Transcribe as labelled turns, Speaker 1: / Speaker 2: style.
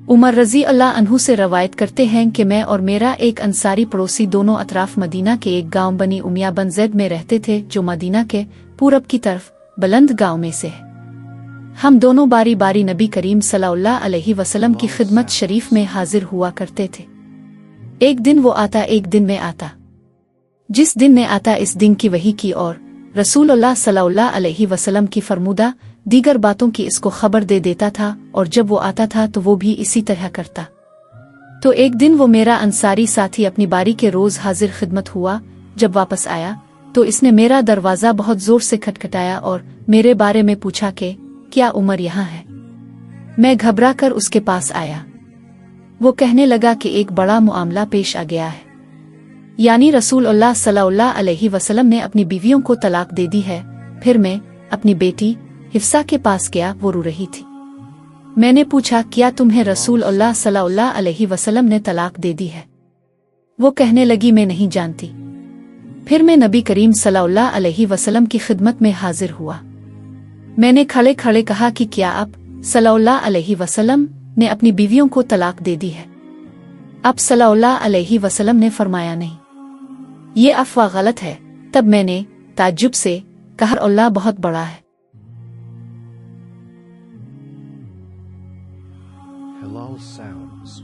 Speaker 1: उमर रज़ी अल्लाह अन्हु से रवायत करते हैं कि मैं और मेरा एक अंसारी पड़ोसी दोनों अतराफ मदीना के एक गांव बनी उमिया बन ज़ैद में रहते थे, जो मदीना के पूरब की तरफ बुलंद गांव में से है। हम दोनों बारी बारी नबी करीम सल्लल्लाहु अलैहि वसल्लम की खिदमत शरीफ में हाजिर हुआ करते थे। एक दिन वो आता, एक दिन में आता। जिस दिन में आता इस दिन की वही की और रसूलुल्लाह सल्लल्लाहु अलैहि वसल्लम की फरमूदा दीगर बातों की इसको खबर दे देता था, और जब वो आता था तो वो भी इसी तरह करता। तो एक दिन वो मेरा अंसारी साथी अपनी बारी के रोज हाजिर खिदमत हुआ। जब वापस आया तो इसने मेरा दरवाज़ा बहुत जोर से खटखटाया और मेरे बारे में पूछा कि क्या उमर यहाँ है। मैं घबरा कर उसके पास आया। वो कहने लगा कि एक बड़ा मामला पेश आ गया है, यानी रसूलुल्लाह सल्लल्लाहु अलैहि वसल्लम ने अपनी बीवियों को तलाक दे दी है। फिर मैं अपनी बेटी हिफ्सा के पास गया, वो रो रही थी। मैंने पूछा, क्या तुम्हें रसूलुल्लाह सल्लल्लाहु अलैहि वसल्लम ने तलाक दे दी है? वो कहने लगी, मैं नहीं जानती। फिर मैं नबी करीम सल्लल्लाहु अलैहि वसल्लम की खिदमत में हाजिर हुआ। मैंने खड़े खड़े कहा कि क्या आप सल्लल्लाहु अलैहि वसल्लम ने अपनी बीवियों को तलाक दे दी है? अब सल्लल्लाहु अलैहि वसल्लम ने फरमाया, नहीं, ये अफवाह गलत है। तब मैंने ताज्जुब से कहा, अल्लाह बहुत बड़ा है।
Speaker 2: Halal sounds.